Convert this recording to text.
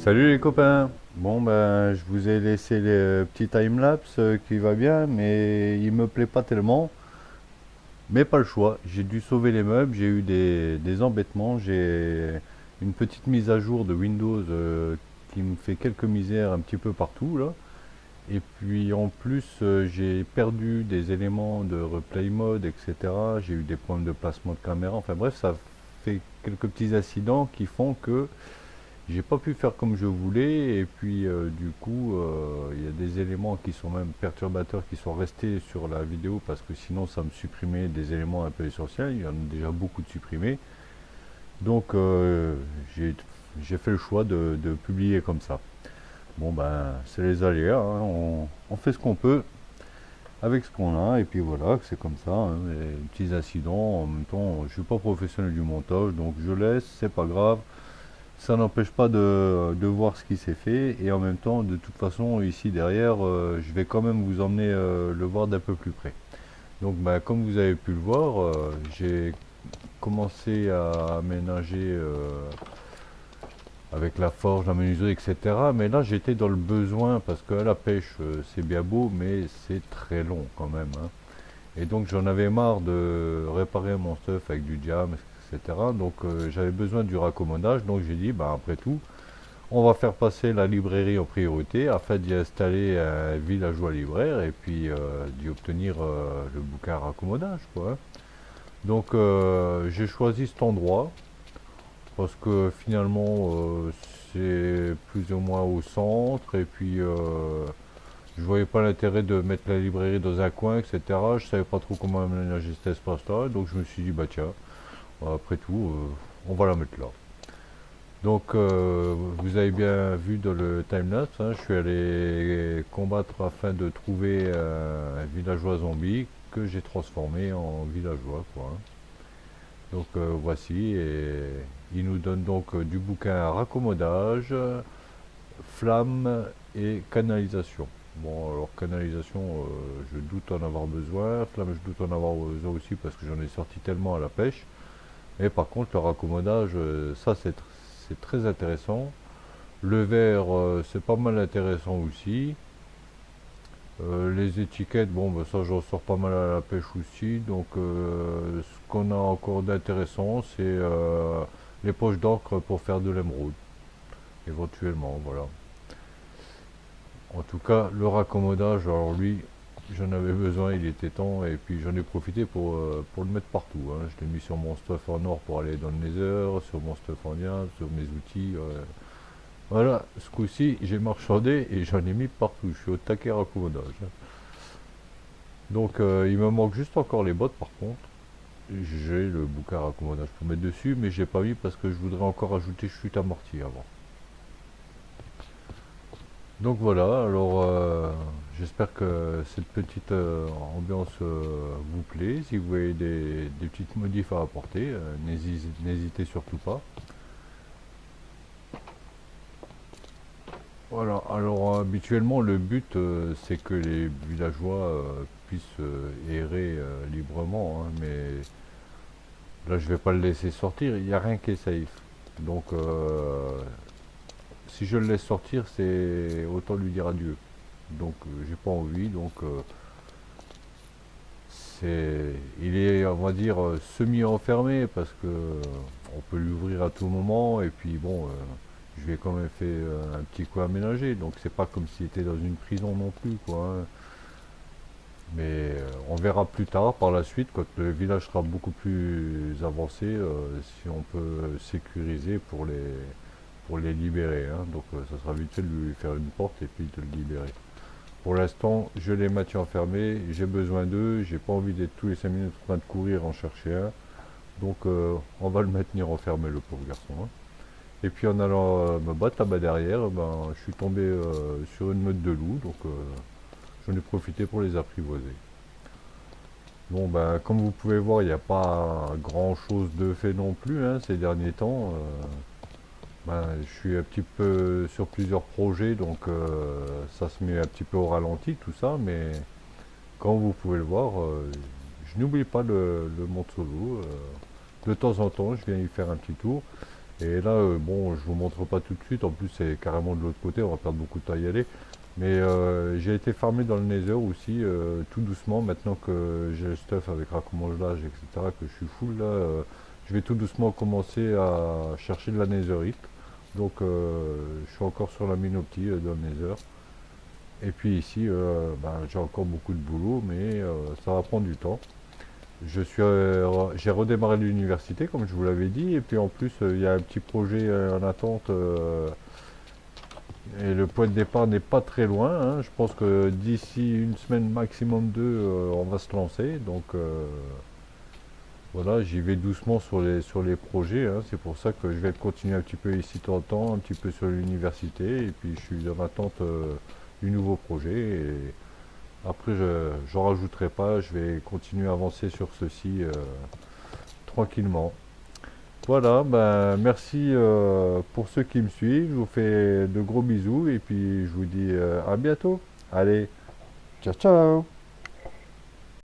Salut les copains. Bon ben je vous ai laissé le petit timelapse qui va bien mais il me plaît pas tellement. Mais pas le choix. J'ai dû sauver les meubles, j'ai eu des embêtements, j'ai une petite mise à jour de Windows qui me fait quelques misères un petit peu partout là. Et puis en plus j'ai perdu des éléments de replay mode, etc. J'ai eu des problèmes de placement de caméra. Enfin bref, ça fait quelques petits incidents qui font que j'ai pas pu faire comme je voulais et puis du coup il y a des éléments qui sont même perturbateurs qui sont restés sur la vidéo parce que sinon ça me supprimait des éléments un peu essentiels, il y en a déjà beaucoup de supprimés. Donc j'ai j'ai fait le choix de publier comme ça. Bon ben c'est les aléas, hein, on fait ce qu'on peut avec ce qu'on a et puis voilà, c'est comme ça, hein, les petits incidents, en même temps je suis pas professionnel du montage donc je laisse, c'est pas grave. Ça n'empêche pas de voir ce qui s'est fait et en même temps, de toute façon, ici derrière, je vais quand même vous emmener le voir d'un peu plus près. Donc, bah, comme vous avez pu le voir, j'ai commencé à aménager avec la forge, la menuiserie, etc. Mais là, j'étais dans le besoin parce que la pêche, c'est bien beau, mais c'est très long quand même, hein. Et donc, j'en avais marre de réparer mon stuff avec du jam, etc. Donc, j'avais besoin du raccommodage. Donc, j'ai dit, bah, après tout, on va faire passer la librairie en priorité afin d'y installer un villageois libraire et puis d'y obtenir le bouquin à raccommodage, quoi, hein. Donc j'ai choisi cet endroit parce que finalement c'est plus ou moins au centre et puis je voyais pas l'intérêt de mettre la librairie dans un coin, etc. Je savais pas trop comment aménager cet espace-là, donc je me suis dit bah tiens, après tout, on va la mettre là. Donc, vous avez bien vu dans le timelapse, hein, je suis allé combattre afin de trouver un villageois zombie que j'ai transformé en villageois, quoi, hein. Donc, voici, et il nous donne donc du bouquin à raccommodage, flamme et canalisation. Bon, alors canalisation, je doute en avoir besoin, flamme, je doute en avoir besoin aussi parce que j'en ai sorti tellement à la pêche. Mais par contre, le raccommodage, ça c'est très intéressant. Le verre, c'est pas mal intéressant aussi. Les étiquettes, bon, bah, ça j'en sors pas mal à la pêche aussi. Donc, ce qu'on a encore d'intéressant, c'est les poches d'encre pour faire de l'émeraude, éventuellement, voilà. En tout cas, le raccommodage, alors lui, j'en avais besoin, il était temps, et puis j'en ai profité pour le mettre partout, hein. Je l'ai mis sur mon stuff en or pour aller dans le nether, sur mon stuff en diamant, sur mes outils. Voilà, ce coup-ci, j'ai marchandé et j'en ai mis partout. Je suis au taquet raccommodage, hein. Donc, il me manque juste encore les bottes, par contre. J'ai le bouquin raccommodage pour mettre dessus, mais j'ai pas mis parce que je voudrais encore ajouter chute amortie avant. Donc voilà, alors j'espère que cette petite ambiance vous plaît. Si vous avez des petites modifs à apporter, n'hésitez surtout pas. Voilà, alors habituellement le but c'est que les villageois puissent errer librement, hein, mais là je vais pas le laisser sortir, il n'y a rien qui est safe. Donc si je le laisse sortir, c'est autant lui dire adieu. Donc j'ai pas envie, donc il est, on va dire, semi-enfermé parce que on peut l'ouvrir à tout moment et puis bon, je lui ai quand même fait un petit coin aménagé, donc c'est pas comme s'il était dans une prison non plus, quoi, hein. Mais on verra plus tard, par la suite, quand le village sera beaucoup plus avancé, si on peut sécuriser pour les libérer, hein. Donc ça sera vite fait de lui faire une porte et puis de le libérer. Pour l'instant, je les maintiens enfermés, j'ai besoin d'eux, j'ai pas envie d'être tous les 5 minutes en train de courir en chercher un. Donc on va le maintenir enfermé, le pauvre garçon, hein. Et puis en allant me battre là-bas derrière, ben, je suis tombé sur une meute de loups, donc j'en ai profité pour les apprivoiser. Bon, ben, comme vous pouvez voir, il n'y a pas grand-chose de fait non plus, hein, ces derniers temps. Ben, je suis un petit peu sur plusieurs projets, donc ça se met un petit peu au ralenti tout ça, mais comme vous pouvez le voir, je n'oublie pas le monde solo. De temps en temps, je viens y faire un petit tour. Et là, bon, je vous montre pas tout de suite, en plus c'est carrément de l'autre côté, on va perdre beaucoup de temps à y aller. Mais j'ai été farmé dans le Nether aussi, tout doucement, maintenant que j'ai le stuff avec raccommodage, etc., que je suis full là, je vais tout doucement commencer à chercher de la Netherite. Donc je suis encore sur la mine opti dans le Nether. Et puis ici, ben, j'ai encore beaucoup de boulot, mais ça va prendre du temps. J'ai redémarré l'université, comme je vous l'avais dit, et puis en plus, il y a un petit projet en attente, et le point de départ n'est pas très loin, hein. Je pense que d'ici une semaine, maximum deux, on va se lancer. Donc voilà, j'y vais doucement sur les projets, hein. C'est pour ça que je vais continuer un petit peu ici de temps en temps, un petit peu sur l'université, et puis je suis en attente du nouveau projet. Et après, je n'en rajouterai pas, je vais continuer à avancer sur ceci tranquillement. Voilà, ben merci pour ceux qui me suivent. Je vous fais de gros bisous et puis je vous dis à bientôt. Allez, ciao ciao!